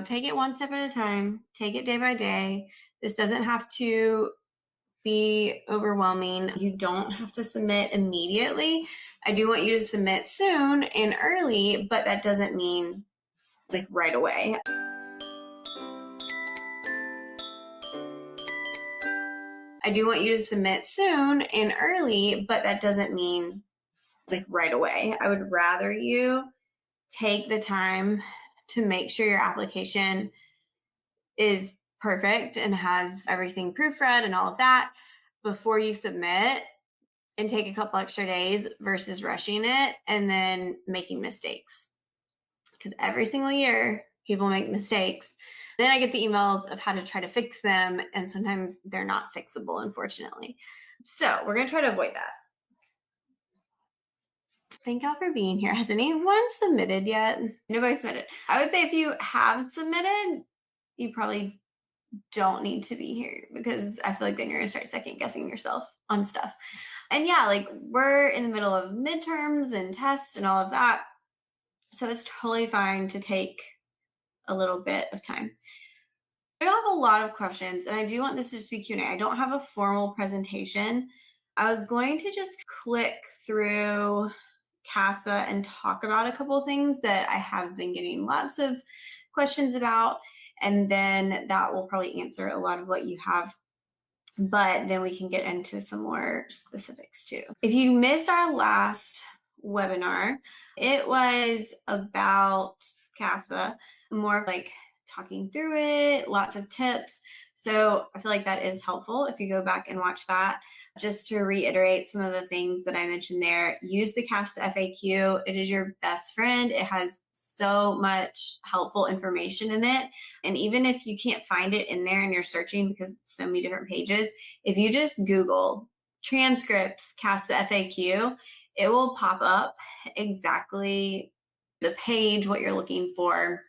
Take it one step at a time. Take it day by day. This doesn't have to be overwhelming. You don't have to submit immediately. I do want you to submit soon and early, but that doesn't mean like right away. I do want you to submit soon and early, but that doesn't mean like right away. I would rather you take the time to make sure your application is perfect and has everything proofread and all of that before you submit, and take a couple extra days versus rushing it and then making mistakes. Because every single year people make mistakes. Then I get the emails of how to try to fix them, and sometimes they're not fixable, unfortunately. So we're gonna try to avoid that. Thank y'all for being here. Has anyone submitted yet? Nobody submitted. I would say if you have submitted, you probably don't need to be here, because I feel like then you're gonna start second guessing yourself on stuff. And yeah, like we're in the middle of midterms and tests and all of that. So it's totally fine to take a little bit of time. I have a lot of questions, and I do want this to just be Q&A. I don't have a formal presentation. I was going to just click through CASPA and talk about a couple of things that I have been getting lots of questions about, and then that will probably answer a lot of what you have. But then we can get into some more specifics too. If you missed our last webinar, it was about CASPA, more like talking through it, lots of tips. So I feel like that is helpful if you go back and watch that. Just to reiterate some of the things that I mentioned there, use the CASPA FAQ. It is your best friend. It has so much helpful information in it. And even if you can't find it in there and you're searching because it's so many different pages, if you just Google transcripts CASPA FAQ, it will pop up exactly the page, what you're looking for,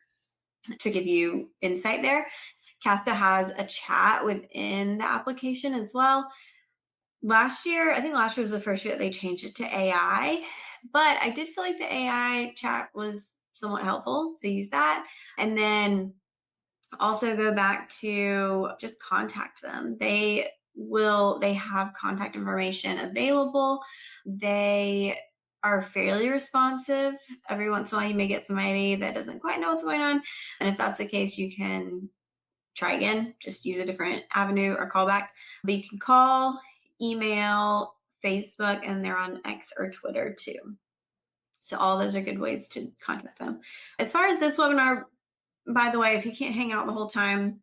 to give you insight there. CASPA has a chat within the application as well. Last year, I think last year was the first year that they changed it to AI, but I did feel like the AI chat was somewhat helpful, so use that. And then also go back to just contact them. They have contact information available. They are fairly responsive. Every once in a while you may get somebody that doesn't quite know what's going on, and if that's the case, you can try again, just use a different avenue or callback. But you can call, email, Facebook, and they're on X or Twitter too. So all those are good ways to contact them. As far as this webinar, by the way, if you can't hang out the whole time,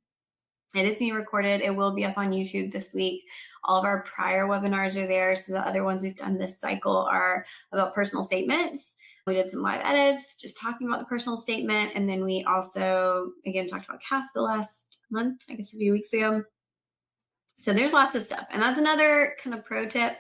it is being recorded. It will be up on YouTube this week. All of our prior webinars are there. So the other ones we've done this cycle are about personal statements. We did some live edits, just talking about the personal statement. And then we also, again, talked about CASPA last month, I guess a few weeks ago. So there's lots of stuff. And that's another kind of pro tip,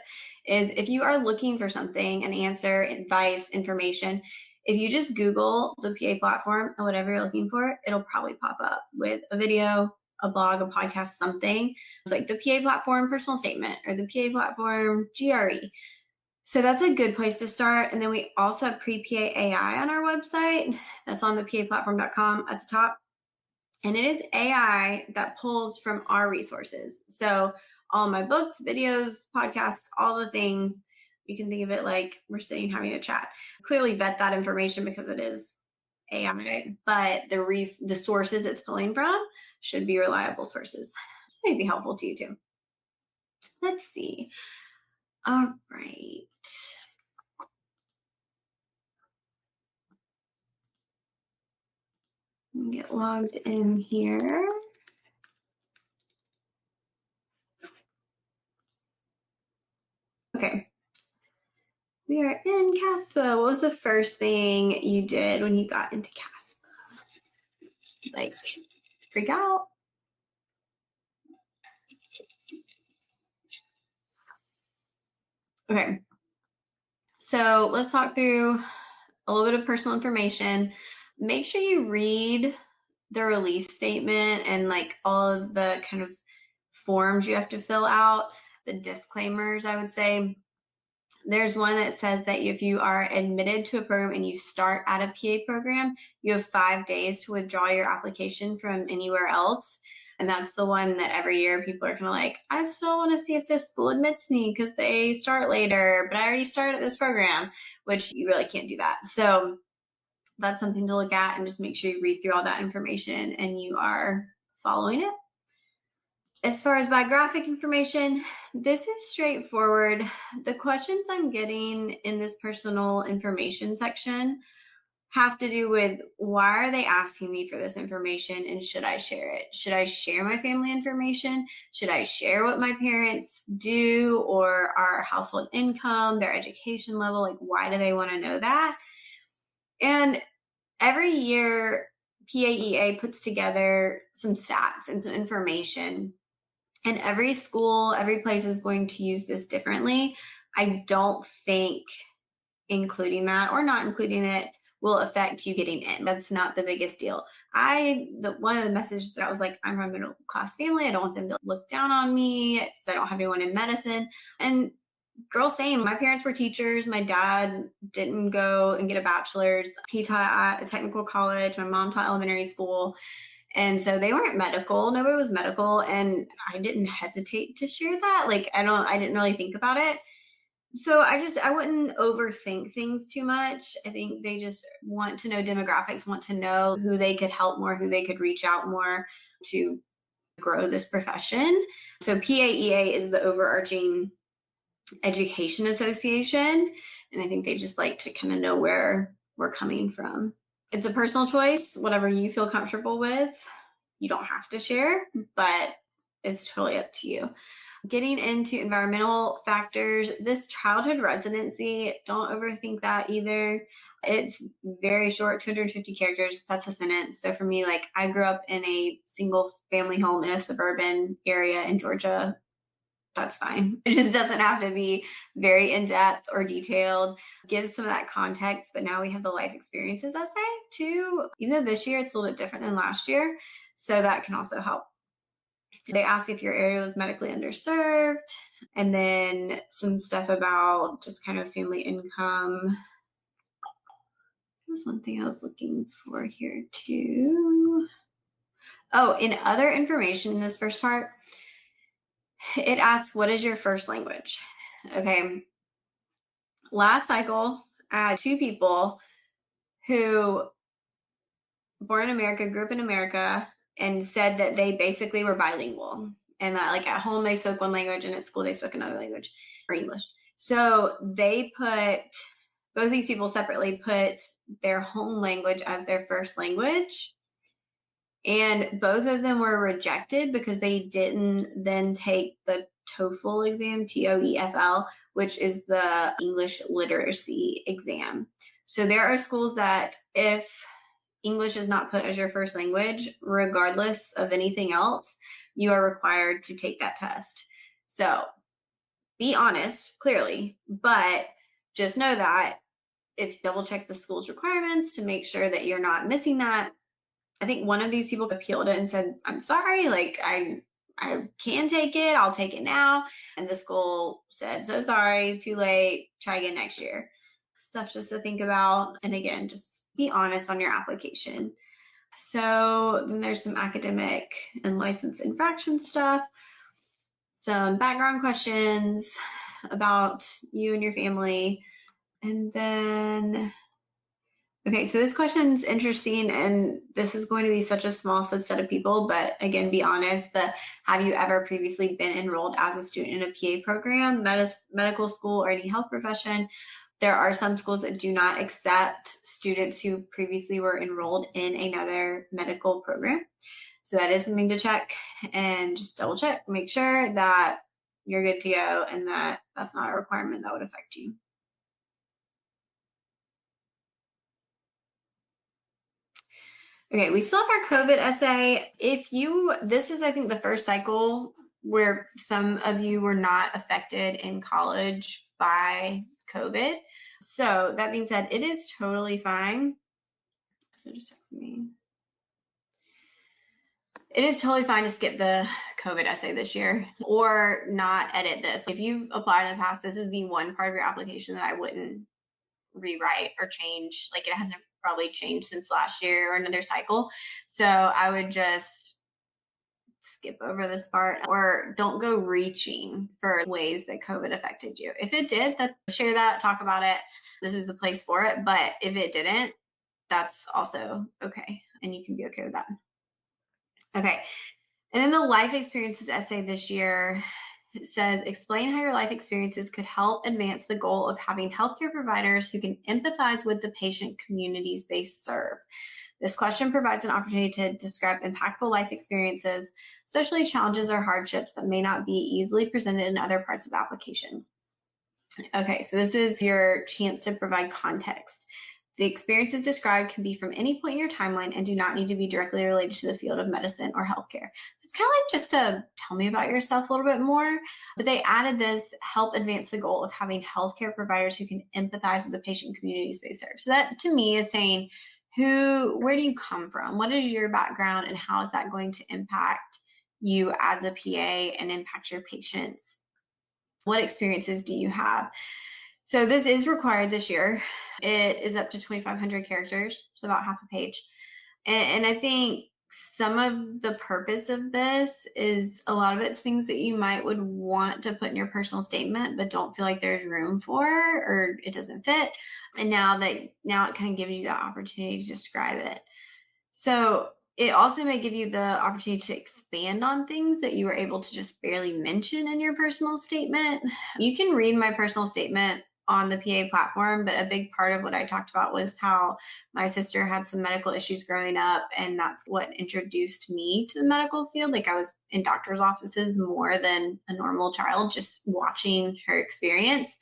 is if you are looking for something, an answer, advice, information, if you just Google the PA platform and whatever you're looking for, it'll probably pop up with a video, a blog, a podcast, something. It's like the PA platform personal statement or the PA platform GRE. So that's a good place to start. And then we also have pre-PA AI on our website. That's on the PAplatform.com at the top. And it is AI that pulls from our resources. So all my books, videos, podcasts, all the things, you can think of it like we're sitting having a chat. Clearly vet that information because it is AI, but the sources it's pulling from should be reliable sources. Which may be helpful to you too. Let's see. All right. Let me get logged in here. Okay. We are in CASPA. What was the first thing you did when you got into CASPA? Like, freak out? Okay. So let's talk through a little bit of personal information. Make sure you read the release statement and like all of the kind of forms you have to fill out, the disclaimers, I would say. There's one that says that if you are admitted to a program and you start at a PA program, you have 5 days to withdraw your application from anywhere else. And that's the one that every year people are kind of like, I still want to see if this school admits me because they start later, but I already started this program, which you really can't do that. So that's something to look at, and just make sure you read through all that information and you are following it. As far as biographic information, this is straightforward. The questions I'm getting in this personal information section have to do with, why are they asking me for this information, and should I share it? Should I share my family information? Should I share what my parents do, or our household income, their education level? Like, why do they want to know that? And every year, PAEA puts together some stats and some information, and every school, every place is going to use this differently. I don't think including that or not including it will affect you getting in. That's not the biggest deal. One of the messages that I was like, I'm from a middle class family. I don't want them to look down on me since I don't have anyone in medicine. And girl, same. My parents were teachers. My dad didn't go and get a bachelor's. He taught at a technical college. My mom taught elementary school. And so they weren't medical. Nobody was medical. And I didn't hesitate to share that. Like, I didn't really think about it. So I wouldn't overthink things too much. I think they just want to know demographics, want to know who they could help more, who they could reach out more to grow this profession. So PAEA is the overarching education association. And I think they just like to kind of know where we're coming from. It's a personal choice, whatever you feel comfortable with. You don't have to share, but it's totally up to you. Getting into environmental factors, this childhood residency, don't overthink that either. It's very short, 250 characters. That's a sentence. So for me, like, I grew up in a single family home in a suburban area in Georgia. That's fine. It just doesn't have to be very in-depth or detailed. Give some of that context, but now we have the life experiences essay too. Even though this year it's a little bit different than last year, so that can also help. They ask if your area was medically underserved, and then some stuff about just kind of family income. There's one thing I was looking for here too. Oh, in other information in this first part, it asks, what is your first language? Okay. Last cycle, I had 2 people who born in America, grew up in America, and said that they basically were bilingual, and that like at home they spoke one language and at school they spoke another language, or English. So they put, both these people separately put their home language as their first language, and both of them were rejected because they didn't then take the TOEFL exam, TOEFL, which is the English literacy exam. So there are schools that if English is not put as your first language, regardless of anything else, you are required to take that test. So be honest, clearly, but just know that if double check the school's requirements to make sure that you're not missing that. I think one of these people appealed it and said, I'm sorry, like I can take it, I'll take it now. And the school said, so sorry, too late, try again next year. Stuff just to think about. And again, just be honest on your application. So then there's some academic and license infraction stuff, some background questions about you and your family. And then, okay, so this question's interesting, and this is going to be such a small subset of people, but again, be honest, have you ever previously been enrolled as a student in a PA program, medical school, or any health profession? There are some schools that do not accept students who previously were enrolled in another medical program. So that is something to check, and just double check, make sure that you're good to go and that that's not a requirement that would affect you. Okay, we still have our COVID essay. This is, I think, the first cycle where some of you were not affected in college by COVID. So that being said, it is totally fine. So just text me. It is totally fine to skip the COVID essay this year or not edit this. If you've applied in the past, this is the one part of your application that I wouldn't rewrite or change. Like, it hasn't probably changed since last year or another cycle. So I would just skip over this part, or don't go reaching for ways that COVID affected you. If it did, share that, talk about it. This is the place for it. But if it didn't, that's also okay. And you can be okay with that. Okay. And then the life experiences essay this year says, explain how your life experiences could help advance the goal of having healthcare providers who can empathize with the patient communities they serve. This question provides an opportunity to describe impactful life experiences, especially challenges or hardships that may not be easily presented in other parts of the application. Okay, so this is your chance to provide context. The experiences described can be from any point in your timeline and do not need to be directly related to the field of medicine or healthcare. It's kind of like just to tell me about yourself a little bit more, but they added this, help advance the goal of having healthcare providers who can empathize with the patient communities they serve. So that to me is saying, where do you come from? What is your background, and how is that going to impact you as a PA and impact your patients? What experiences do you have? So this is required this year. It is up to 2,500 characters, so about half a page. And I think some of the purpose of this is a lot of it's things that you would want to put in your personal statement, but don't feel like there's room for, or it doesn't fit. And now it kind of gives you that opportunity to describe it. So it also may give you the opportunity to expand on things that you were able to just barely mention in your personal statement. You can read my personal statement on the PA platform, but a big part of what I talked about was how my sister had some medical issues growing up, and that's what introduced me to the medical field. Like, I was in doctor's offices more than a normal child, just watching her experience.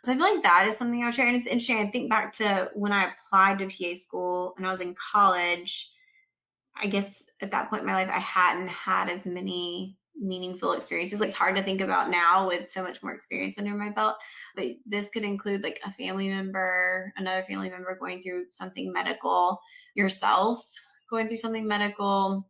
So I feel like that is something I would share. And it's interesting, I think back to when I applied to PA school and I was in college. I guess at that point in my life, I hadn't had as many meaningful experiences. Like, it's hard to think about now with so much more experience under my belt, but this could include like a family member, another family member going through something medical, yourself going through something medical.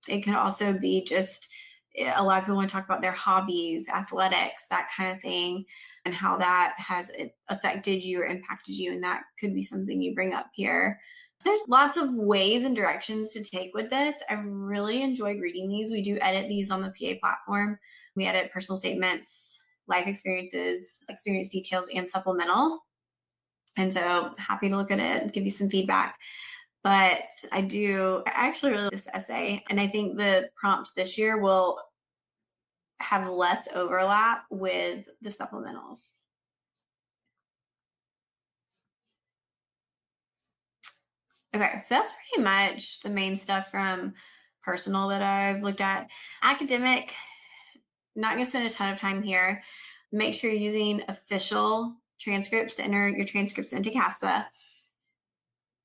It could also be just, a lot of people want to talk about their hobbies, athletics, that kind of thing, and how that has affected you or impacted you. And that could be something you bring up here. There's lots of ways and directions to take with this. I really enjoyed reading these. We do edit these on the PA platform. We edit personal statements, life experiences, experience details, and supplementals. And so happy to look at it and give you some feedback. But I actually really like this essay. And I think the prompt this year will have less overlap with the supplementals. Okay, so that's pretty much the main stuff from personal that I've looked at. Academic, not going to spend a ton of time here. Make sure you're using official transcripts to enter your transcripts into CASPA.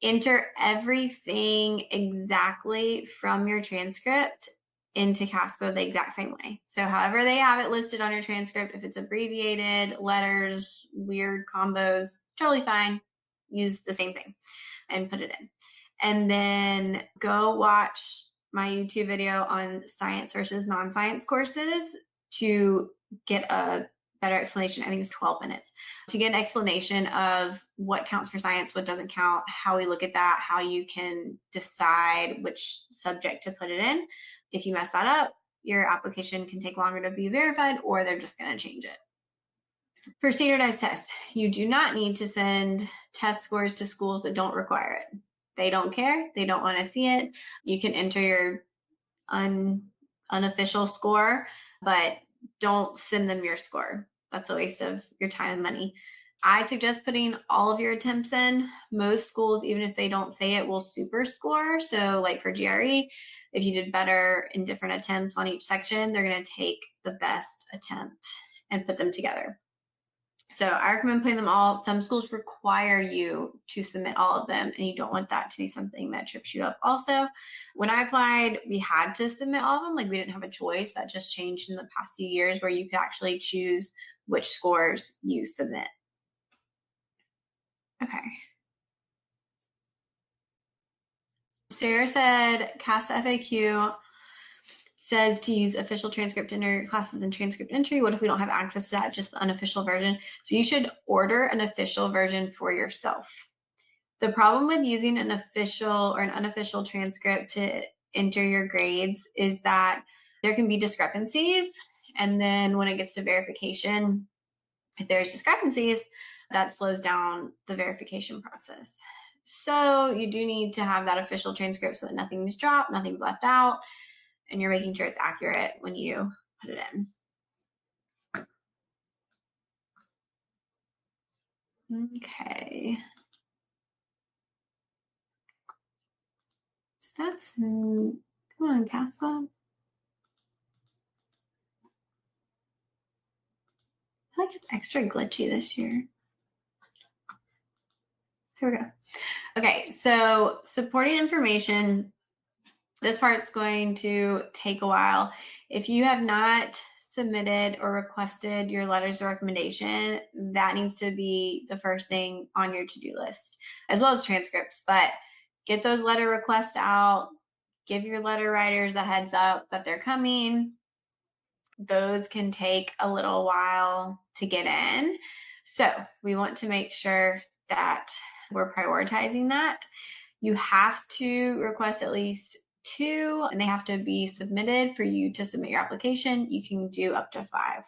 Enter everything exactly from your transcript into CASPA the exact same way. So however they have it listed on your transcript, if it's abbreviated, letters, weird combos, totally fine. Use the same thing and put it in. And then go watch my YouTube video on science versus non-science courses to get a better explanation. I think it's 12 minutes to get an explanation of what counts for science, what doesn't count, how we look at that, how you can decide which subject to put it in. If you mess that up, your application can take longer to be verified, or they're just going to change it. For standardized tests, you do not need to send test scores to schools that don't require it. They don't care. They don't want to see it. You can enter your unofficial score, but don't send them your score. That's a waste of your time and money. I suggest putting all of your attempts in. Most schools, even if they don't say it, will super score. So like for GRE, if you did better in different attempts on each section, they're going to take the best attempt and put them together. So I recommend putting them all. Some schools require you to submit all of them, and you don't want that to be something that trips you up also. When I applied, we had to submit all of them. Like, we didn't have a choice. That just changed in the past few years, where you could actually choose which scores you submit. Okay. Sarah said, CASPA FAQ says to use official transcript in your classes and transcript entry. What if we don't have access to that, just the unofficial version? So you should order an official version for yourself. The problem with using an official or an unofficial transcript to enter your grades is that there can be discrepancies. And then when it gets to verification, if there's discrepancies, that slows down the verification process. So you do need to have that official transcript so that nothing's dropped, nothing's left out, and you're making sure it's accurate when you put it in. Okay. So that's, come on, CASPA. I feel like it's extra glitchy this year. Here we go. Okay, so supporting information. This part's going to take a while. If you have not submitted or requested your letters of recommendation, that needs to be the first thing on your to-do list, as well as transcripts. But get those letter requests out. Give your letter writers a heads up that they're coming. Those can take a little while to get in. So we want to make sure that we're prioritizing that. You have to request at least 2, and they have to be submitted for you to submit your application. You can do up to 5.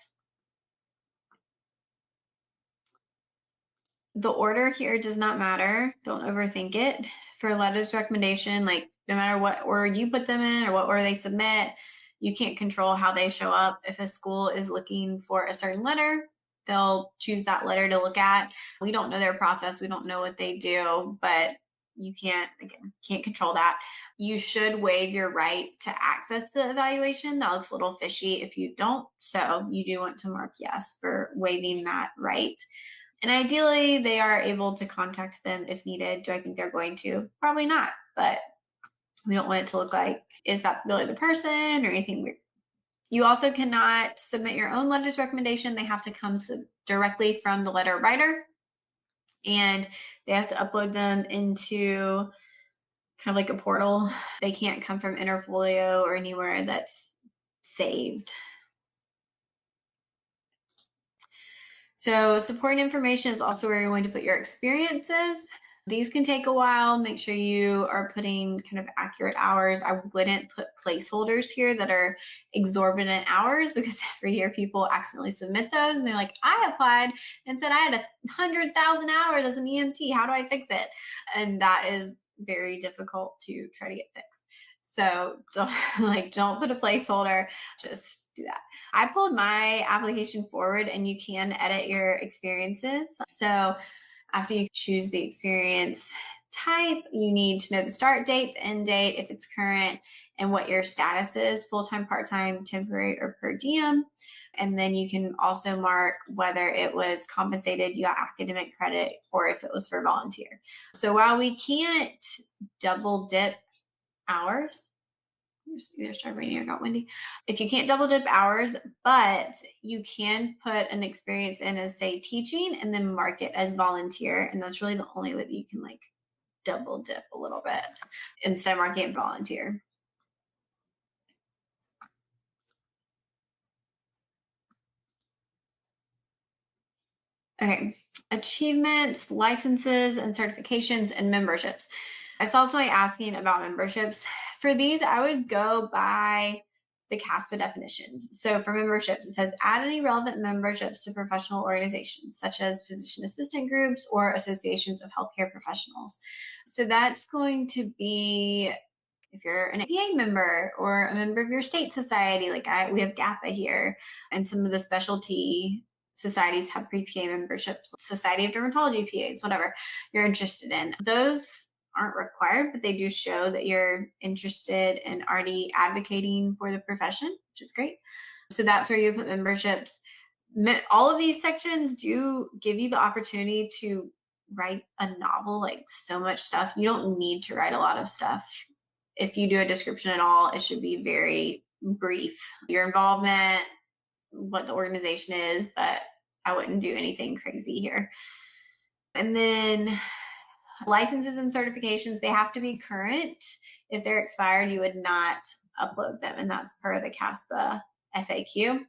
The order here does not matter. Don't overthink it. For letters of recommendation, like no matter what order you put them in or what order they submit, you can't control how they show up. If a school is looking for a certain letter, they'll choose that letter to look at. We don't know their process. We don't know what they do, but you can't control that. You should waive your right to access the evaluation. That looks a little fishy if you don't. So you do want to mark yes for waiving that right. And ideally, they are able to contact them if needed. Do I think they're going to? Probably not, but we don't want it to look like, is that really the person or anything weird? You also cannot submit your own letters of recommendation. They have to come directly from the letter writer, and they have to upload them into kind of like a portal. They can't come from Interfolio or anywhere that's saved. So supporting information is also where you're going to put your experiences. These can take a while. Make sure you are putting kind of accurate hours. I wouldn't put placeholders here that are exorbitant hours, because every year people accidentally submit those and they're like, I applied and said I had 100,000 hours as an EMT. How do I fix it? And that is very difficult to try to get fixed. So don't put a placeholder, just do that. I pulled my application forward, and you can edit your experiences. So after you choose the experience type, you need to know the start date, the end date, if it's current, and what your status is, full-time, part-time, temporary, or per diem. And then you can also mark whether it was compensated, you got academic credit, or if it was for volunteer. So while we can't double dip hours, either start raining or got windy. If you can't double dip hours, but you can put an experience in as, say, teaching, and then mark it as volunteer. And that's really the only way that you can like double dip a little bit instead of marking it volunteer. Okay, achievements, licenses, and certifications, and memberships. I saw somebody asking about memberships. For these, I would go by the CASPA definitions. So for memberships, it says add any relevant memberships to professional organizations, such as physician assistant groups or associations of healthcare professionals. So that's going to be if you're an APA member or a member of your state society, like we have GAPA here, and some of the specialty societies have pre-PA memberships, Society of Dermatology PAs, whatever you're interested in. Those aren't required, but they do show that you're interested in already advocating for the profession, which is great. So that's where you put memberships. All of these sections do give you the opportunity to write a novel, like so much stuff. You don't need to write a lot of stuff. If you do a description at all, it should be very brief. Your involvement, what the organization is, but I wouldn't do anything crazy here. And then licenses and certifications, they have to be current. If they're expired, you would not upload them, and that's per the CASPA FAQ.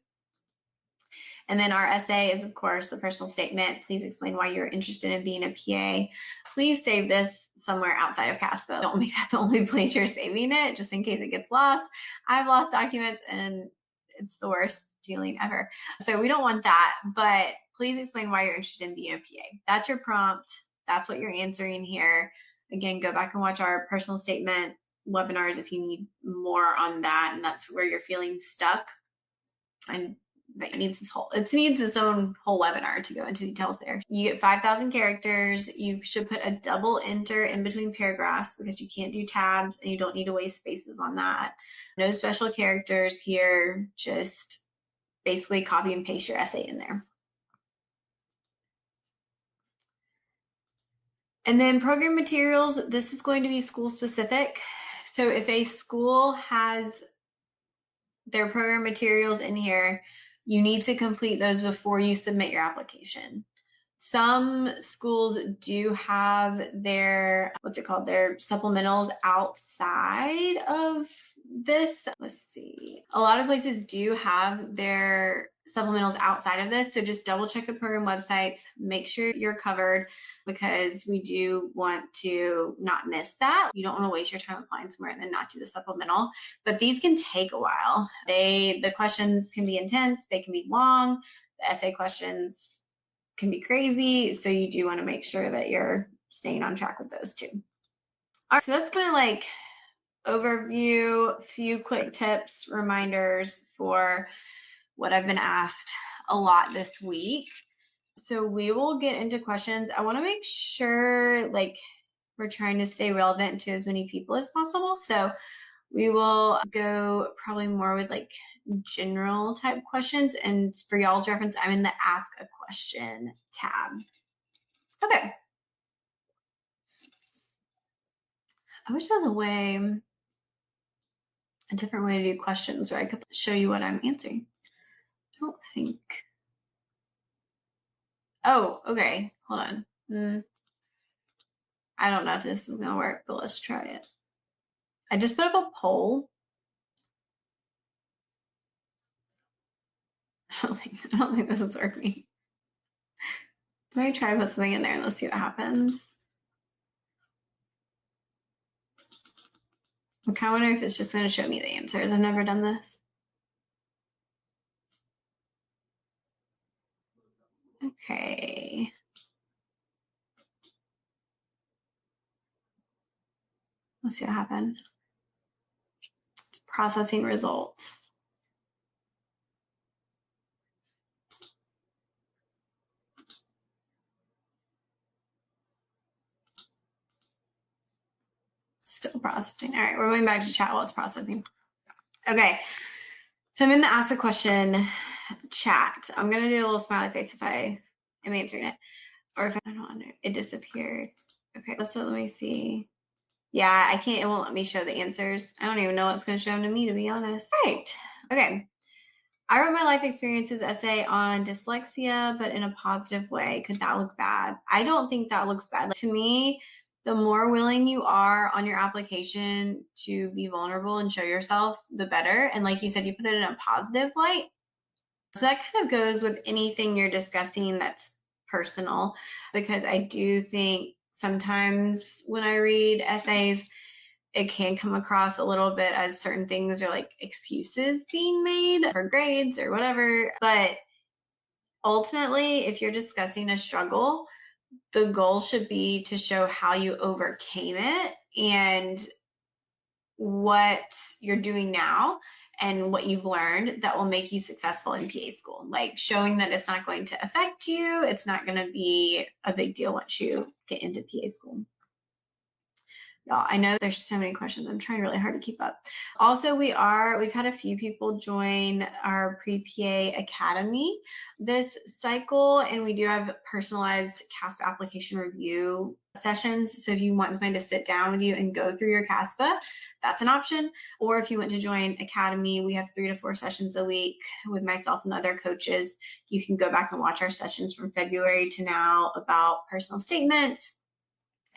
And then our essay is, of course, the personal statement. Please explain why you're interested in being a PA. Please save this somewhere outside of CASPA. Don't make that the only place you're saving it, just in case it gets lost. I've lost documents, and it's the worst feeling ever. So we don't want that, but please explain why you're interested in being a PA. That's your prompt. That's what you're answering here. Again, go back and watch our personal statement webinars if you need more on that, and that's where you're feeling stuck. And that needs its own whole webinar to go into details there. You get 5,000 characters. You should put a double enter in between paragraphs because you can't do tabs and you don't need to waste spaces on that. No special characters here, just basically copy and paste your essay in there. And then program materials, this is going to be school specific. So if a school has their program materials in here, you need to complete those before you submit your application. Some schools do have their, their supplementals outside of this. Let's see. A lot of places do have their supplementals outside of this. So just double check the program websites, make sure you're covered, because we do want to not miss that. You don't want to waste your time applying somewhere and then not do the supplemental. But these can take a while. The questions can be intense, they can be long, the essay questions can be crazy. So you do want to make sure that you're staying on track with those too. All right, so that's kind of like overview, a few quick tips, reminders for what I've been asked a lot this week. So we will get into questions. I want to make sure we're trying to stay relevant to as many people as possible. So we will go probably more with general type questions. And for y'all's reference, I'm in the Ask a Question tab. Okay. I wish there was a different way to do questions where I could show you what I'm answering. I don't think. Oh, okay. Hold on. I don't know if this is gonna work, but let's try it. I just put up a poll. I don't think this is working. Let me try to put something in there and let's see what happens. I kind of wonder if it's just going to show me the answers. I've never done this. Okay. Let's see what happened. It's processing results. Still processing. All right, we're going back to chat while it's processing. Okay, so I'm in the Ask a Question chat. I'm going to do a little smiley face if I am answering it. Or if I don't, it disappeared. Okay, so let me see. Yeah, I can't, it won't let me show the answers. I don't even know what's going to show them to me, to be honest. Right. Okay. I wrote my life experiences essay on dyslexia, but in a positive way. Could that look bad? I don't think that looks bad. To me, the more willing you are on your application to be vulnerable and show yourself, the better. And like you said, you put it in a positive light. So that kind of goes with anything you're discussing that's personal, because I do think sometimes when I read essays, it can come across a little bit as certain things are like excuses being made for grades or whatever. But ultimately, if you're discussing a struggle, the goal should be to show how you overcame it and what you're doing now and what you've learned that will make you successful in PA school. Like showing that it's not going to affect you, it's not going to be a big deal once you get into PA school. Y'all, I know there's so many questions. I'm trying really hard to keep up. Also, we've had a few people join our Pre-PA Academy this cycle, and we do have personalized CASPA application review sessions. So if you want somebody to sit down with you and go through your CASPA, that's an option. Or if you want to join Academy, we have 3 to 4 sessions a week with myself and other coaches. You can go back and watch our sessions from February to now about personal statements,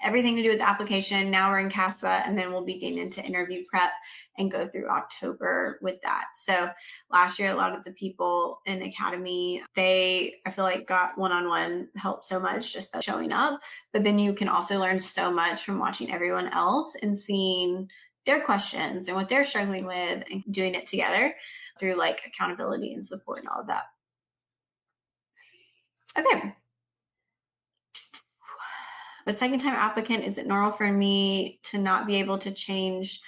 everything to do with the application. Now we're in CASPA, and then we'll be getting into interview prep and go through October with that. So last year, a lot of the people in Academy, I feel like got one-on-one help so much just by showing up. But then you can also learn so much from watching everyone else and seeing their questions and what they're struggling with and doing it together through like accountability and support and all of that. Okay. A second time applicant, is it normal for me to not be able to change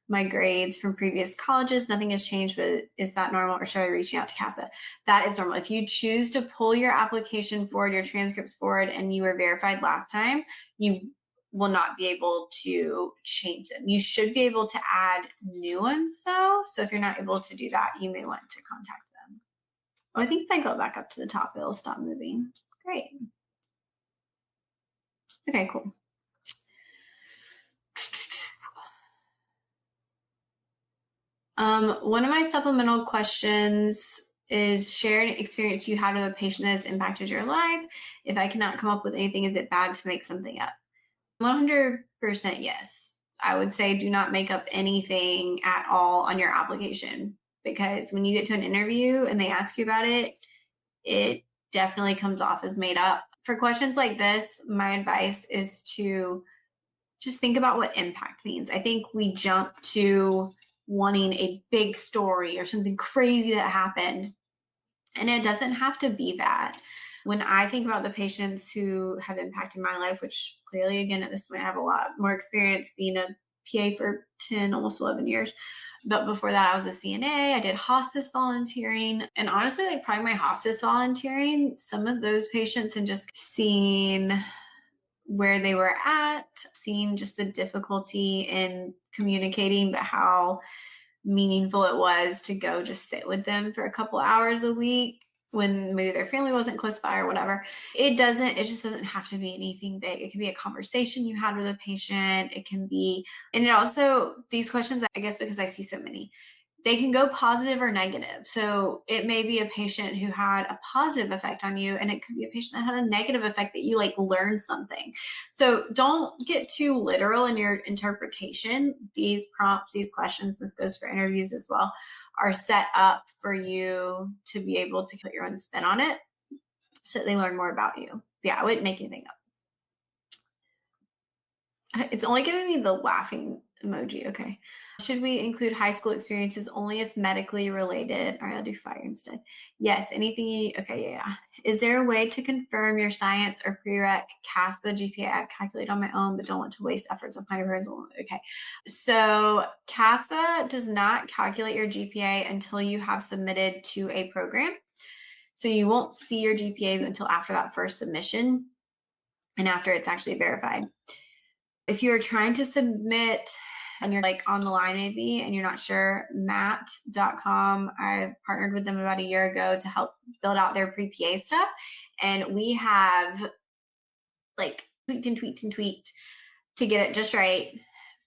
my grades from previous colleges? Nothing has changed, but is that normal, or should I reach out to CASA? That is normal. If you choose to pull your application forward, your transcripts forward, and you were verified last time, you will not be able to change them. You should be able to add new ones though. So if you're not able to do that, you may want to contact them. Oh, I think if I go back up to the top, it'll stop moving. Great. Okay, cool. One of my supplemental questions is share an experience you had with a patient that has impacted your life. If I cannot come up with anything, is it bad to make something up? 100% yes. I would say do not make up anything at all on your application, because when you get to an interview and they ask you about it, it definitely comes off as made up. For questions like this, my advice is to just think about what impact means. I think we jump to wanting a big story or something crazy that happened, and it doesn't have to be that. When I think about the patients who have impacted my life, which clearly, again, at this point, I have a lot more experience being a PA for 10, almost 11 years. But before that, I was a CNA. I did hospice volunteering. And honestly, like probably my hospice volunteering, some of those patients and just seeing where they were at, seeing just the difficulty in communicating, but how meaningful it was to go just sit with them for a couple hours a week when maybe their family wasn't close by or whatever. It just doesn't have to be anything big. It can be a conversation you had with a patient. It can be, and it also, these questions, I guess, because I see so many, they can go positive or negative. So it may be a patient who had a positive effect on you, and it could be a patient that had a negative effect that you like learned something. So don't get too literal in your interpretation. These prompts, these questions, this goes for interviews as well, are set up for you to be able to put your own spin on it so that they learn more about you. Yeah, I wouldn't make anything up. It's only giving me the laughing emoji. Okay. Should we include high school experiences only if medically related? All right, I'll do fire instead. Yes, anything. Okay, yeah. Is there a way to confirm your science or prereq CASPA GPA? I calculate on my own, but don't want to waste efforts of finding friends. Okay. So CASPA does not calculate your GPA until you have submitted to a program. So you won't see your GPAs until after that first submission and after it's actually verified. If you're trying to submit and you're like on the line maybe and you're not sure, mapped.com, I partnered with them about a year ago to help build out their pre-PA stuff. And we have like tweaked to get it just right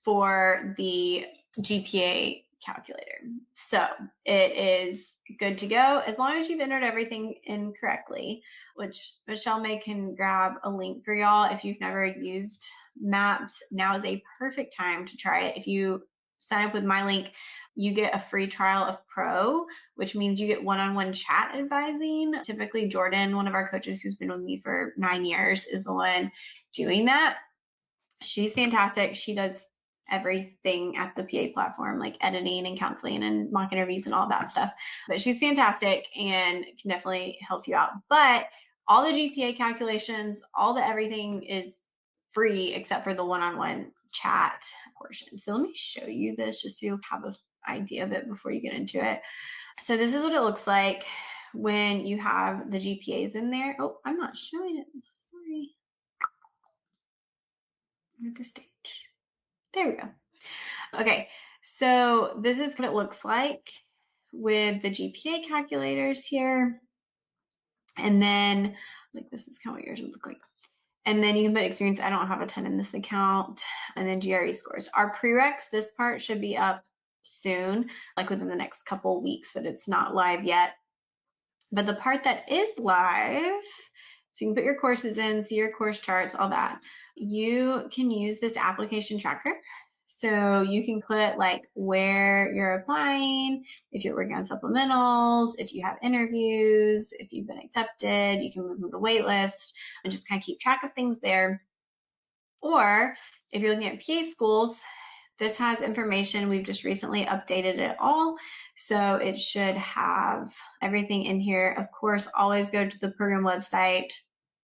for the GPA calculator. So it is good to go as long as you've entered everything in correctly, which Michelle May can grab a link for y'all. If you've never used Mapped, now is a perfect time to try it. If you sign up with my link, you get a free trial of Pro, which means you get one-on-one chat advising. Typically, Jordan, one of our coaches who's been with me for 9 years, is the one doing that. She's fantastic. She does everything at the PA platform, like editing and counseling and mock interviews and all that stuff. But she's fantastic and can definitely help you out. But all the GPA calculations, all the everything is free except for the one-on-one chat portion. So let me show you this just so you have an idea of it before you get into it. So this is what it looks like when you have the GPAs in there. Oh, I'm not showing it. Sorry. At the stage. There we go. Okay, so this is what it looks like with the GPA calculators here. And then, like, this is kind of what yours would look like. And then you can put experience. I don't have a ton in this account. And then GRE scores. Our prereqs, this part should be up soon, like within the next couple weeks, but it's not live yet. But the part that is live So you can put your courses in, see your course charts, all that. You can use this application tracker. So you can put like where you're applying, if you're working on supplementals, if you have interviews, if you've been accepted, you can move them to wait list and just kind of keep track of things there. Or if you're looking at PA schools, this has information. We've just recently updated it all. So it should have everything in here. Of course, always go to the program website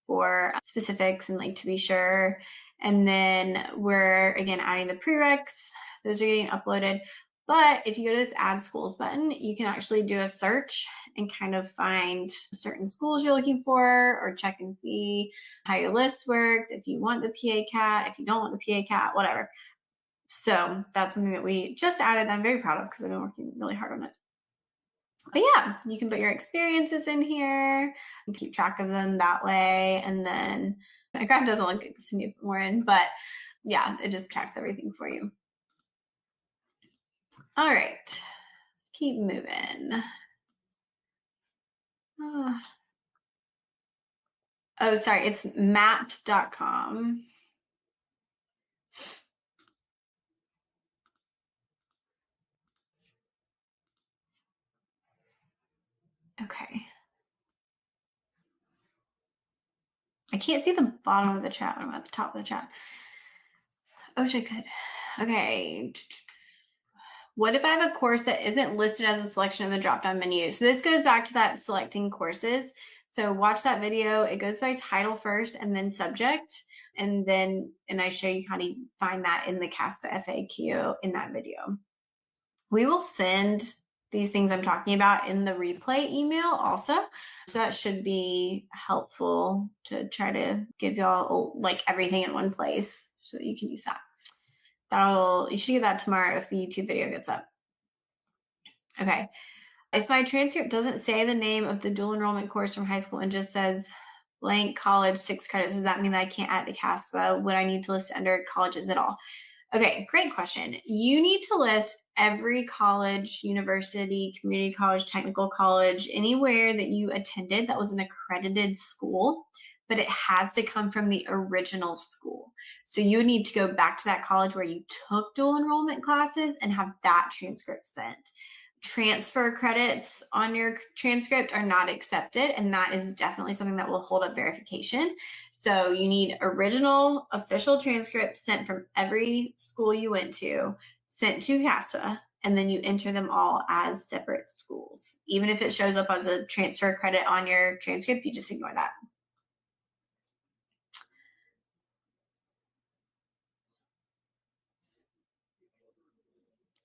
for specifics and like to be sure. And then we're again adding the prereqs. Those are getting uploaded. But if you go to this add schools button, you can actually do a search and kind of find certain schools you're looking for or check and see how your list works, if you want the PA CAT, if you don't want the PA CAT, whatever. So that's something that we just added that I'm very proud of because I've been working really hard on it. But yeah, you can put your experiences in here and keep track of them that way. And then my graph doesn't look good because I need to put more in, but yeah, it just tracks everything for you. All right, let's keep moving. Oh, sorry, it's mapped.com. Okay. I can't see the bottom of the chat. I'm at the top of the chat. I wish I could. Okay. What if I have a course that isn't listed as a selection in the drop-down menu? So this goes back to that selecting courses. So watch that video. It goes by title first and then subject. And I show you how to find that in the CASPA FAQ in that video. We will send these things I'm talking about in the replay email also. So that should be helpful to try to give y'all like everything in one place so that you can use that. You should get that tomorrow if the YouTube video gets up. Okay. If my transcript doesn't say the name of the dual enrollment course from high school and just says blank college 6 credits, does that mean that I can't add to CASPA? Would I need to list under colleges at all? Okay, great question. You need to list every college, university, community college, technical college, anywhere that you attended that was an accredited school, but it has to come from the original school. So you need to go back to that college where you took dual enrollment classes and have that transcript sent. Transfer credits on your transcript are not accepted, and that is definitely something that will hold up verification. So you need original official transcripts sent from every school you went to, sent to CASPA, and then you enter them all as separate schools. Even if it shows up as a transfer credit on your transcript, you just ignore that.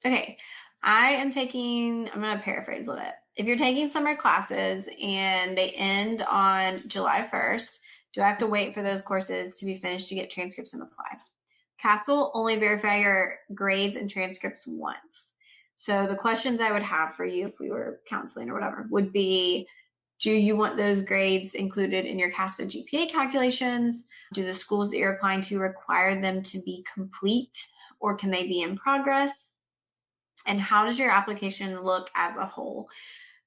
Okay, I'm going to paraphrase a little bit. If you're taking summer classes and they end on July 1st, do I have to wait for those courses to be finished to get transcripts and apply? CASPA will only verify your grades and transcripts once. So the questions I would have for you if we were counseling or whatever would be, do you want those grades included in your CASPA GPA calculations? Do the schools that you're applying to require them to be complete, or can they be in progress? And how does your application look as a whole?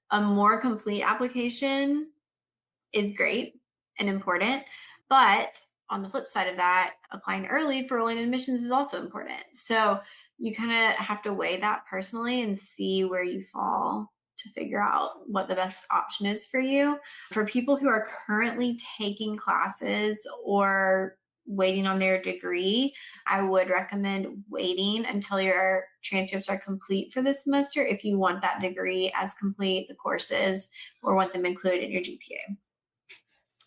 A more complete application is great and important, but on the flip side of that, applying early for rolling admissions is also important. So you kind of have to weigh that personally and see where you fall to figure out what the best option is for you. For people who are currently taking classes or waiting on their degree, I would recommend waiting until your transcripts are complete for the semester if you want that degree as complete, the courses, or want them included in your GPA.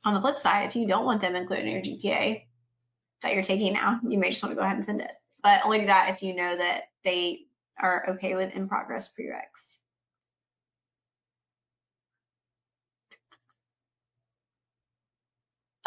On the flip side, if you don't want them included in your GPA that you're taking now, you may just want to go ahead and send it. But only do that if you know that they are okay with in-progress prereqs.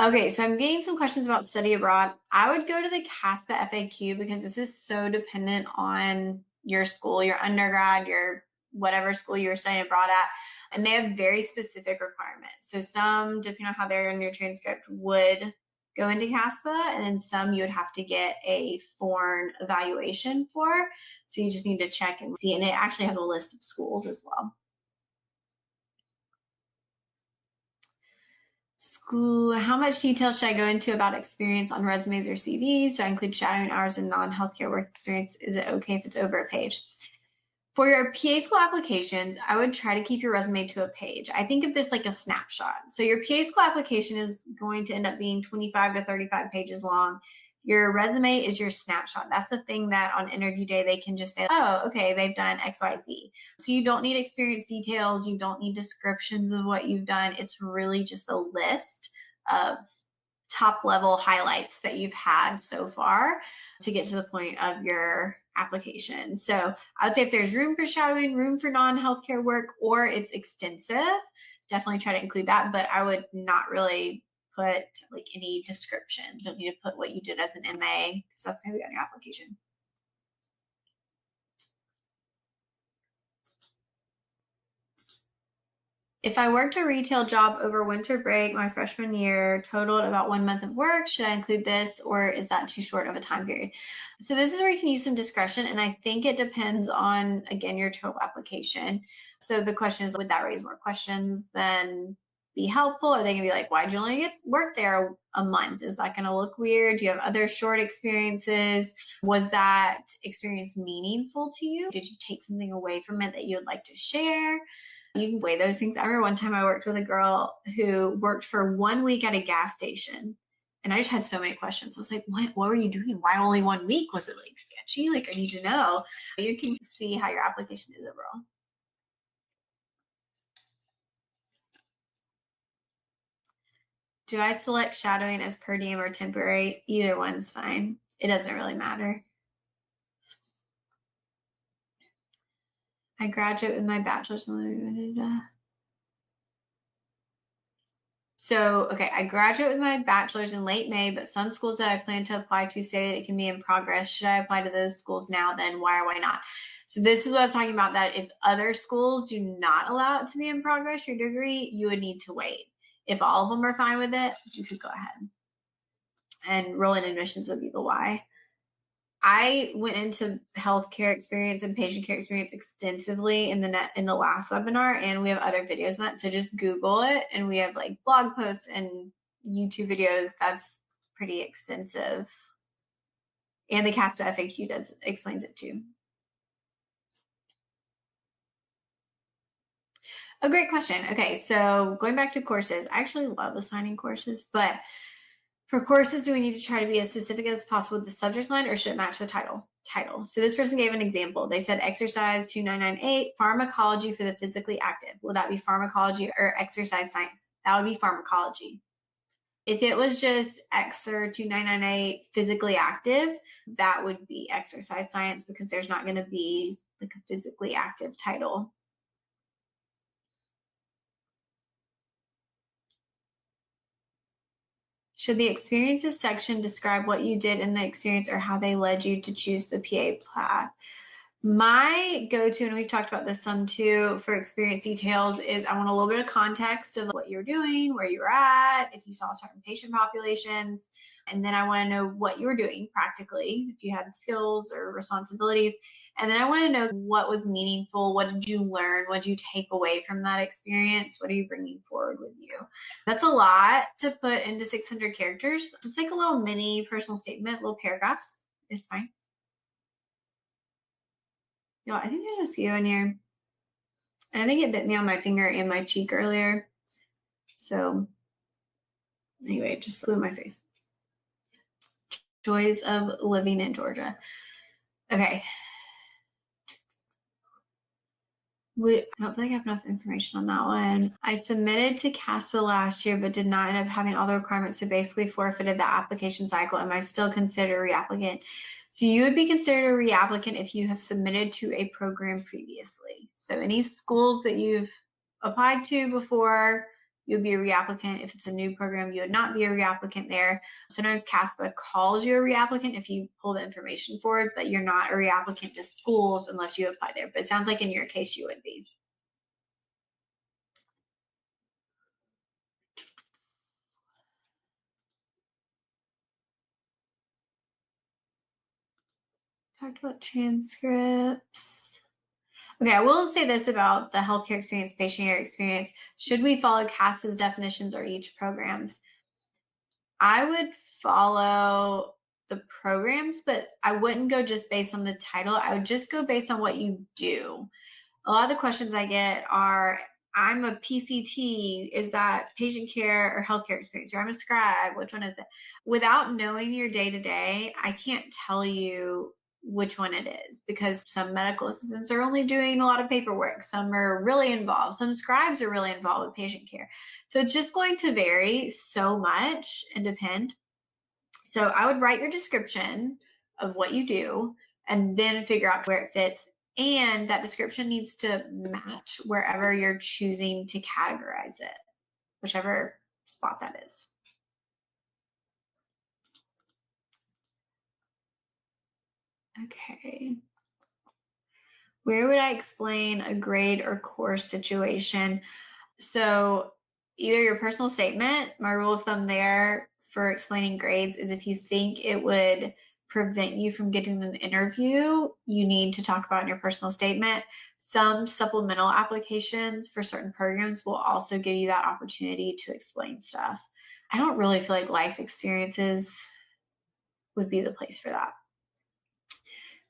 Okay, so I'm getting some questions about study abroad. I would go to the CASPA FAQ because this is so dependent on your school, your undergrad, your whatever school you're studying abroad at, and they have very specific requirements. So some, depending on how they're in your transcript, would go into CASPA, and then some you would have to get a foreign evaluation for. So you just need to check and see, and it actually has a list of schools as well. school, how much detail should I go into about experience on resumes or CVs? Do I include shadowing hours and non-healthcare work experience? Is it okay if it's over a page? For your PA school applications, I would try to keep your resume to a page. I think of this like a snapshot. So your PA school application is going to end up being 25 to 35 pages long. Your resume is your snapshot. That's the thing that on interview day, they can just say, oh, okay, they've done XYZ. So you don't need experience details. You don't need descriptions of what you've done. It's really just a list of top level highlights that you've had so far to get to the point of your application. So I would say if there's room for shadowing, room for non-healthcare work, or it's extensive, definitely try to include that. But I would not really put like any description. You don't need to put what you did as an MA because that's going to be on your application. If I worked a retail job over winter break, my freshman year totaled about 1 month of work, should I include this or is that too short of a time period? So this is where you can use some discretion, and I think it depends on, again, your total application. So the question is, would that raise more questions than be helpful? Are they gonna be like, why'd you only get work there a month? Is that gonna look weird? Do you have other short experiences? Was that experience meaningful to you? Did you take something away from it that you would like to share? You can weigh those things. I remember one time I worked with a girl who worked for 1 week at a gas station. And I just had so many questions. I was like, what were you doing? Why only 1 week? Was it like sketchy? Like, I need to know. You can see how your application is overall. Do I select shadowing as per diem or temporary? Either one's fine. It doesn't really matter. I graduate with my bachelor's. So, okay, I graduate with my bachelor's in late May, but some schools that I plan to apply to say that it can be in progress. Should I apply to those schools now then? Why or why not? So this is what I was talking about, that if other schools do not allow it to be in progress, your degree, you would need to wait. If all of them are fine with it, you could go ahead. And rolling admissions would be the why. I went into healthcare experience and patient care experience extensively in the last webinar, and we have other videos on that. So just Google it, and we have like blog posts and YouTube videos. That's pretty extensive, and the CASPA FAQ explains it too. A great question. Okay, so going back to courses, I actually love assigning courses, but for courses, do we need to try to be as specific as possible with the subject line, or should it match the title? So this person gave an example. They said exercise 2998, pharmacology for the physically active. Will that be pharmacology or exercise science? That would be pharmacology. If it was just Exer 2998 physically active, that would be exercise science because there's not going to be like a physically active title. Should the experiences section describe what you did in the experience or how they led you to choose the PA path? My go-to, and we've talked about this some too, for experience details is I want a little bit of context of what you're doing, where you're at, if you saw certain patient populations, and then I want to know what you were doing practically, if you had skills or responsibilities. And then I want to know what was meaningful. What did you learn? What did you take away from that experience? What are you bringing forward with you? That's a lot to put into 600 characters. It's like a little mini personal statement, little paragraph is fine. Yo, I think there's a mosquito in here. And I think it bit me on my finger and my cheek earlier. So anyway, just flew in my face. Joys of living in Georgia. Okay. I don't think I have enough information on that one. I submitted to CASPA last year, but did not end up having all the requirements, so basically forfeited the application cycle. Am I still considered a reapplicant? So you would be considered a reapplicant if you have submitted to a program previously. So any schools that you've applied to before, you would be a reapplicant. If it's a new program, you would not be a reapplicant there. Sometimes CASPA calls you a reapplicant if you pull the information forward, but you're not a reapplicant to schools unless you apply there. But it sounds like in your case, you would be. Talked about transcripts. Okay, I will say this about the healthcare experience, patient care experience. Should we follow CASPA's definitions or each program's? I would follow the programs, but I wouldn't go just based on the title. I would just go based on what you do. A lot of the questions I get are, I'm a PCT, is that patient care or healthcare experience? Or I'm a scribe, which one is it? Without knowing your day to day, I can't tell you which one it is, because some medical assistants are only doing a lot of paperwork. Some are really involved. Some scribes are really involved with patient care. So it's just going to vary so much and depend. So I would write your description of what you do and then figure out where it fits. And that description needs to match wherever you're choosing to categorize it, whichever spot that is. Okay. Where would I explain a grade or course situation? So either your personal statement, my rule of thumb there for explaining grades is if you think it would prevent you from getting an interview, you need to talk about in your personal statement. Some supplemental applications for certain programs will also give you that opportunity to explain stuff. I don't really feel like life experiences would be the place for that.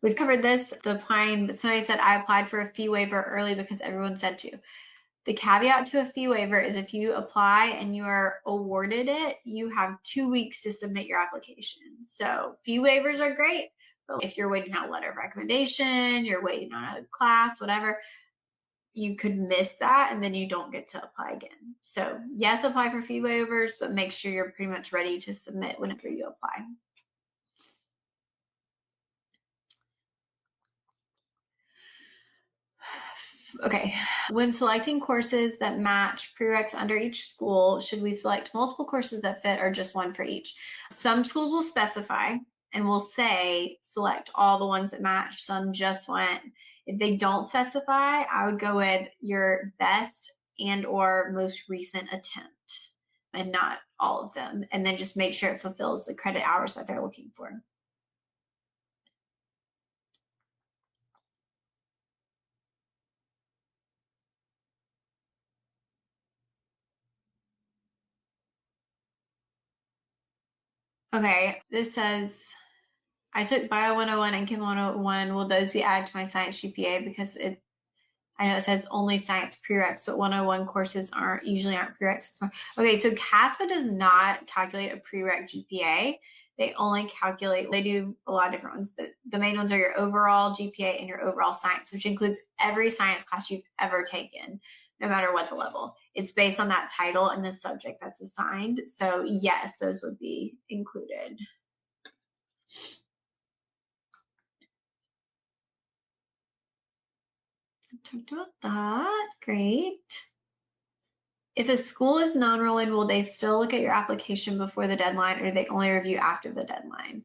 We've covered this, the applying, but somebody said I applied for a fee waiver early because everyone said to. The caveat to a fee waiver is if you apply and you are awarded it, you have 2 weeks to submit your application. So fee waivers are great, but if you're waiting on a letter of recommendation, you're waiting on a class, whatever, you could miss that and then you don't get to apply again. So yes, apply for fee waivers, but make sure you're pretty much ready to submit whenever you apply. Okay, when selecting courses that match prereqs under each school, should we select multiple courses that fit or just one for each? Some schools will specify and will say select all the ones that match, some just one. If they don't specify, I would go with your best and or most recent attempt and not all of them, and then just make sure it fulfills the credit hours that they're looking for. Okay, this says, I took Bio 101 and Chem 101. Will those be added to my science GPA? Because I know it says only science prereqs, but 101 courses usually aren't prereqs. Okay, so CASPA does not calculate a prereq GPA. They only calculate, they do a lot of different ones, but the main ones are your overall GPA and your overall science, which includes every science class you've ever taken, no matter what the level. It's based on that title and the subject that's assigned. So yes, those would be included. Talked about that. Great. If a school is non-enrolling, will they still look at your application before the deadline, or do they only review after the deadline?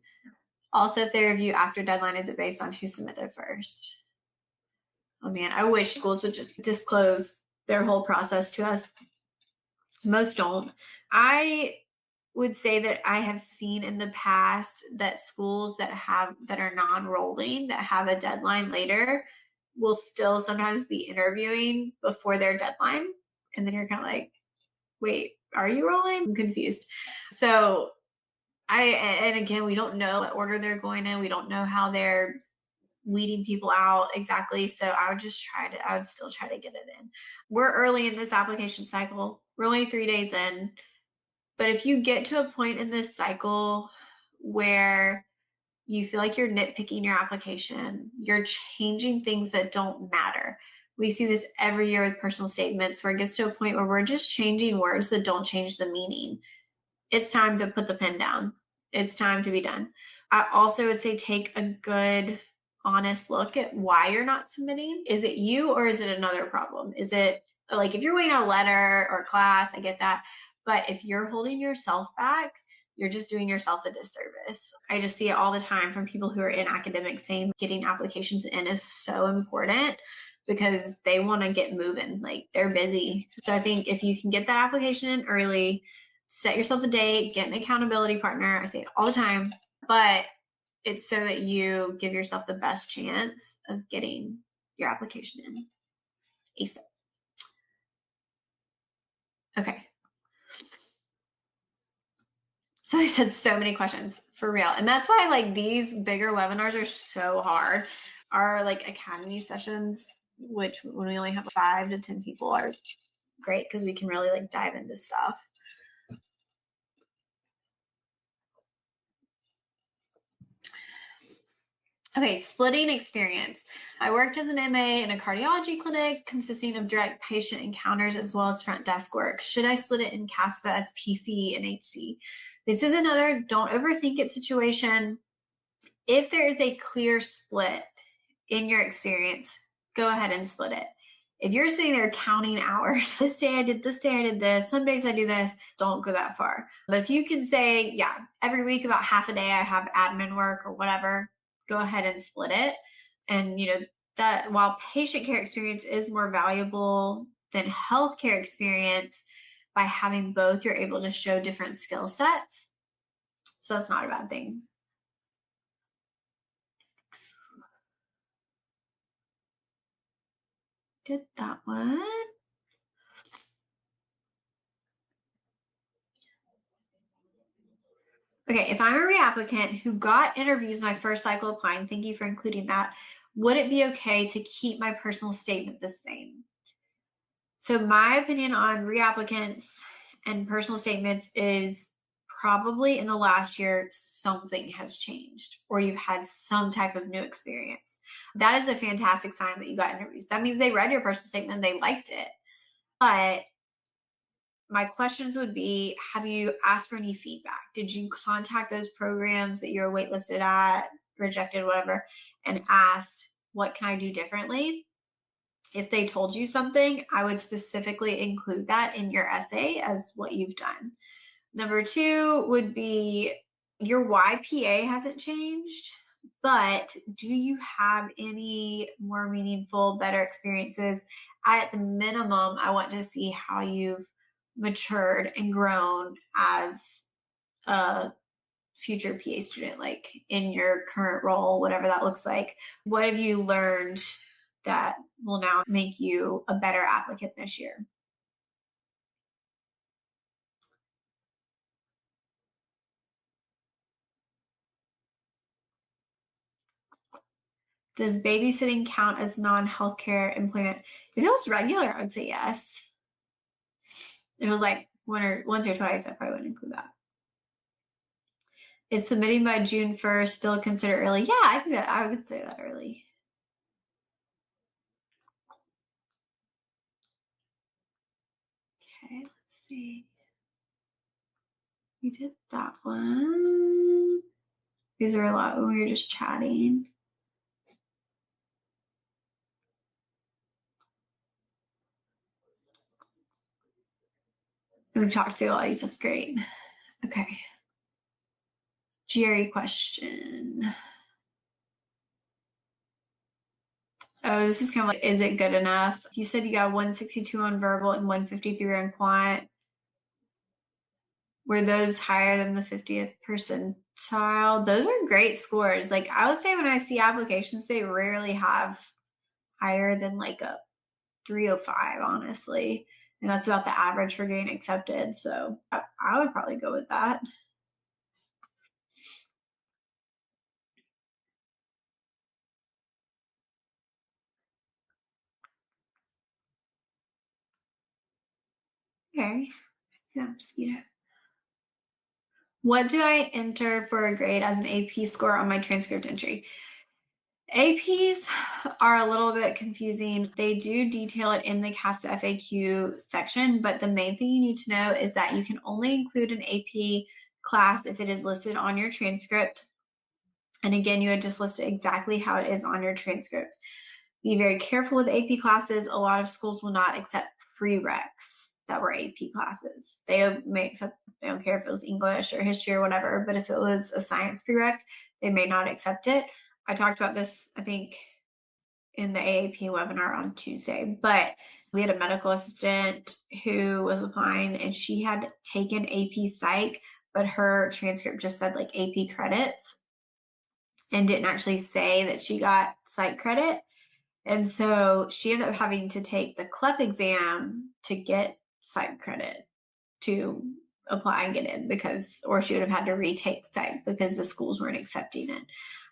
Also, if they review after deadline, is it based on who submitted first? Oh man, I wish schools would just disclose their whole process to us. Most don't. I would say that I have seen in the past that schools that are non-rolling, that have a deadline later, will still sometimes be interviewing before their deadline. And then you're kind of like, wait, are you rolling? I'm confused. So and again, we don't know what order they're going in. We don't know how they're weeding people out exactly. So I would still try to get it in. We're early in this application cycle. We're only 3 days in. But if you get to a point in this cycle where you feel like you're nitpicking your application, you're changing things that don't matter. We see this every year with personal statements where it gets to a point where we're just changing words that don't change the meaning. It's time to put the pen down. It's time to be done. I also would say take a good, honest look at why you're not submitting. Is it you or is it another problem? Is it like if you're waiting on a letter or class, I get that. But if you're holding yourself back, you're just doing yourself a disservice. I just see it all the time from people who are in academics saying getting applications in is so important because they want to get moving. Like they're busy. So I think if you can get that application in early, set yourself a date, get an accountability partner. I say it all the time, but it's so that you give yourself the best chance of getting your application in ASAP. Okay. So I said so many questions for real. And that's why like these bigger webinars are so hard. Our like academy sessions, which when we only have 5 to 10 people, are great because we can really like dive into stuff. Okay, splitting experience. I worked as an MA in a cardiology clinic consisting of direct patient encounters as well as front desk work. Should I split it in CASPA as PC and HC? This is another don't overthink it situation. If there is a clear split in your experience, go ahead and split it. If you're sitting there counting hours, this day I did this, some days I do this, don't go that far. But if you can say, yeah, every week about half a day I have admin work or whatever, go ahead and split it. And that while patient care experience is more valuable than healthcare experience, by having both, you're able to show different skill sets. So that's not a bad thing. Did that one. Okay, if I'm a reapplicant who got interviews my first cycle applying, thank you for including that, would it be okay to keep my personal statement the same? So my opinion on reapplicants and personal statements is probably in the last year, something has changed or you've had some type of new experience. That is a fantastic sign that you got interviews. That means they read your personal statement, they liked it. But my questions would be, have you asked for any feedback? Did you contact those programs that you're waitlisted at, rejected, whatever, and asked, what can I do differently? If they told you something, I would specifically include that in your essay as what you've done. Number 2 would be your YPA hasn't changed, but do you have any more meaningful, better experiences? At the minimum, I want to see how you've matured and grown as a future PA student, like in your current role, whatever that looks like. What have you learned that will now make you a better applicant this year? Does babysitting count as non-healthcare employment? If it was regular, I would say yes. If it was like once or twice, I probably wouldn't include that. Is submitting by June 1st still considered early? Yeah, I think that I would say that early. Okay, let's see. We did that one. These are a lot when we were just chatting. We talked through all these. That's great. Okay. GRE question. Oh, this is kind of like, is it good enough? You said you got 162 on verbal and 153 on quant. Were those higher than the 50th percentile? Those are great scores. Like I would say when I see applications, they rarely have higher than like a 305, honestly. And that's about the average for getting accepted. So I would probably go with that. Okay. Mosquito. What do I enter for a grade as an AP score on my transcript entry? APs are a little bit confusing. They do detail it in the CASPA FAQ section, but the main thing you need to know is that you can only include an AP class if it is listed on your transcript. And again, you would just list it exactly how it is on your transcript. Be very careful with AP classes. A lot of schools will not accept prereqs that were AP classes. They may accept, they don't care if it was English or history or whatever, but if it was a science prereq, they may not accept it. I talked about this, I think, in the AAP webinar on Tuesday, but we had a medical assistant who was applying and she had taken AP Psych, but her transcript just said like AP credits and didn't actually say that she got Psych credit. And so she ended up having to take the CLEP exam to get psych credit to apply and get in because, or she would have had to retake psych because the schools weren't accepting it.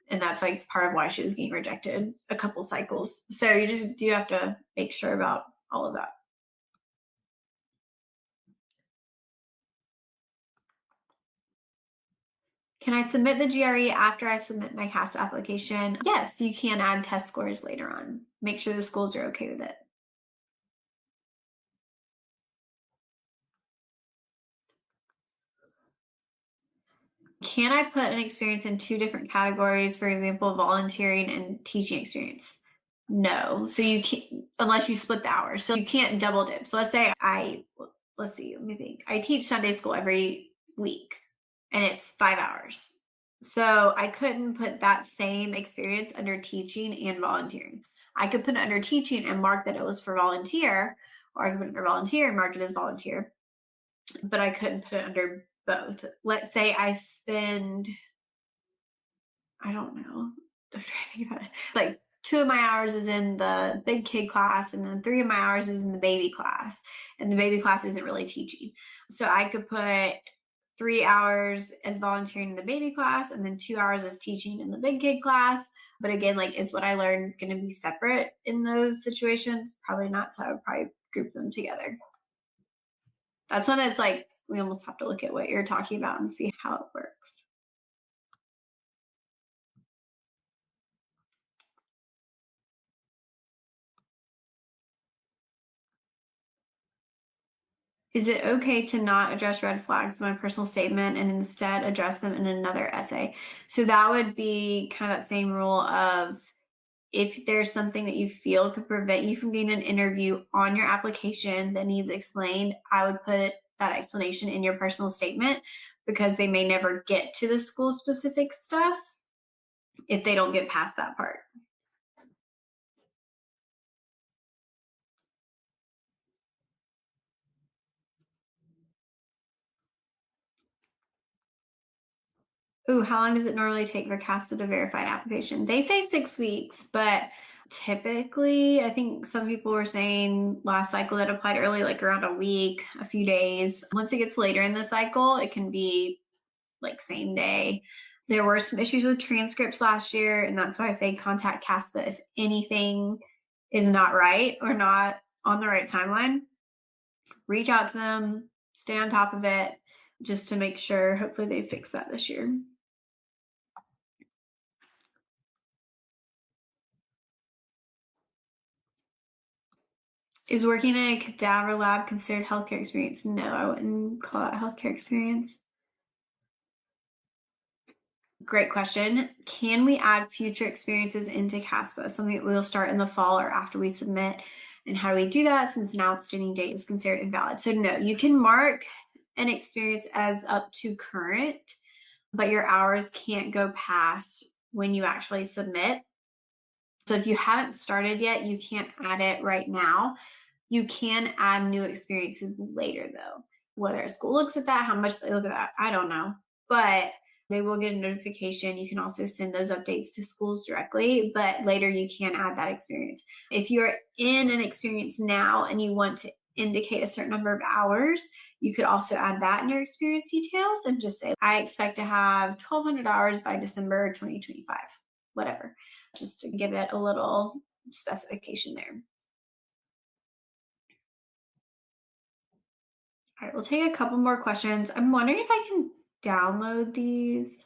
And that's like part of why she was getting rejected a couple cycles. So you just do have to make sure about all of that. Can I submit the GRE after I submit my CASPA application? Yes, you can add test scores later on. Make sure the schools are okay with it. Can I put an experience in two different categories, for example, volunteering and teaching experience? No. So you can't, unless you split the hours. So you can't double dip. So let's say let's see, let me think. I teach Sunday school every week and it's 5 hours. So I couldn't put that same experience under teaching and volunteering. I could put it under teaching and mark that it was for volunteer, or I could put it under volunteer and mark it as volunteer, but I couldn't put it under both. Let's say I spend, I don't know, I'm trying to think about it. Like 2 of my hours is in the big kid class, and then 3 of my hours is in the baby class. And the baby class isn't really teaching. So I could put 3 hours as volunteering in the baby class, and then 2 hours as teaching in the big kid class. But again, like, is what I learned going to be separate in those situations? Probably not. So I would probably group them together. That's when it's like, we almost have to look at what you're talking about and see how it works. Is it okay to not address red flags in my personal statement and instead address them in another essay? So that would be kind of that same rule of, if there's something that you feel could prevent you from getting an interview on your application that needs explained, I would put that explanation in your personal statement, because they may never get to the school specific stuff if they don't get past that part. Ooh, how long does it normally take for CASPA to verify an application? They say 6 weeks, but typically, I think some people were saying last cycle that applied early, like around a week, a few days. Once it gets later in the cycle, it can be like same day. There were some issues with transcripts last year, and that's why I say contact CASPA if anything is not right or not on the right timeline. Reach out to them, stay on top of it, just to make sure. Hopefully they fix that this year. Is working in a cadaver lab considered healthcare experience? No, I wouldn't call that healthcare experience. Great question. Can we add future experiences into CASPA? Something that we'll start in the fall or after we submit. And how do we do that, since an outstanding date is considered invalid? So no, you can mark an experience as up to current, but your hours can't go past when you actually submit. So if you haven't started yet, you can't add it right now. You can add new experiences later though. Whether a school looks at that, how much they look at that, I don't know. But they will get a notification. You can also send those updates to schools directly, but later you can add that experience. If you're in an experience now and you want to indicate a certain number of hours, you could also add that in your experience details and just say, I expect to have 1,200 hours by December 2025, whatever, just to give it a little specification there. All right, we'll take a couple more questions. I'm wondering if I can download these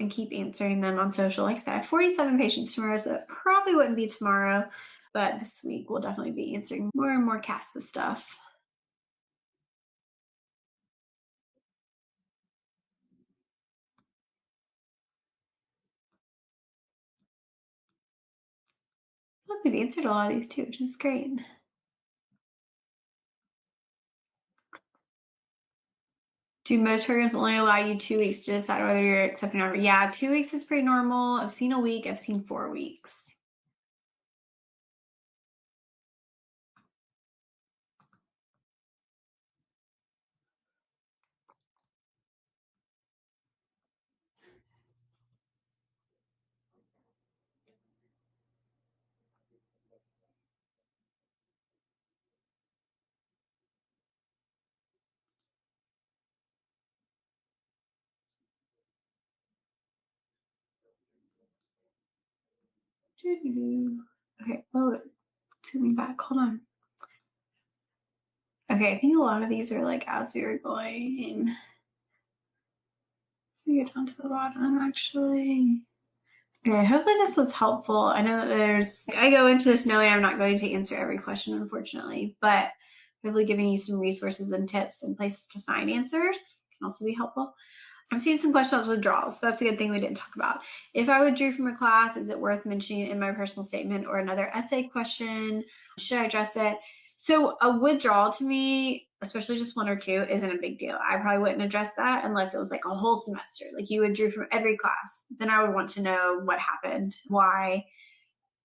and keep answering them on social. Like I said, I have 47 patients tomorrow, so it probably wouldn't be tomorrow, but this week we'll definitely be answering more and more CASPA stuff. Look, we've answered a lot of these too, which is great. Do most programs only allow you 2 weeks to decide whether you're accepting or not? Yeah, 2 weeks is pretty normal. I've seen a week, I've seen 4 weeks. Okay, oh, it took me back. Hold on. Okay, I think a lot of these are like as we were going. We get down to the bottom actually. Okay, hopefully this was helpful. I know that I go into this knowing I'm not going to answer every question, unfortunately, but hopefully giving you some resources and tips and places to find answers can also be helpful. I'm seeing some questions on withdrawals, so that's a good thing we didn't talk about. If I withdrew from a class, is it worth mentioning in my personal statement or another essay question? Should I address it? So a withdrawal to me, especially just one or two, isn't a big deal. I probably wouldn't address that unless it was like a whole semester, like you withdrew from every class. Then I would want to know what happened, why.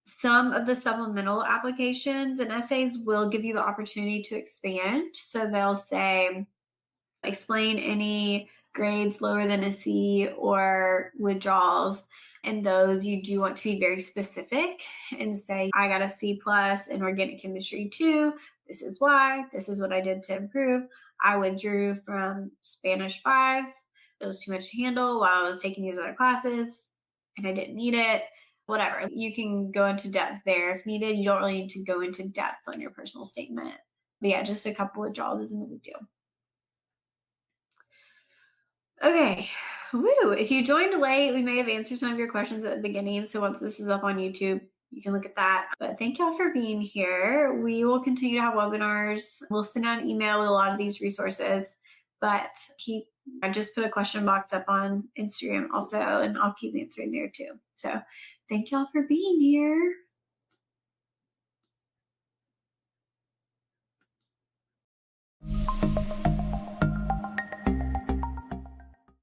Some of the supplemental applications and essays will give you the opportunity to expand. So they'll say, explain any grades lower than a C or withdrawals. And those you do want to be very specific and say, I got a C plus in organic chemistry 2. This is why. This is what I did to improve. I withdrew from Spanish 5. It was too much to handle while I was taking these other classes and I didn't need it. Whatever. You can go into depth there if needed. You don't really need to go into depth on your personal statement. But yeah, just a couple withdrawals isn't a big deal. Okay, woo. If you joined late, we may have answered some of your questions at the beginning. So once this is up on YouTube, you can look at that. But thank y'all for being here. We will continue to have webinars. We'll send out an email with a lot of these resources, but I just put a question box up on Instagram also, and I'll keep answering there too. So thank y'all for being here.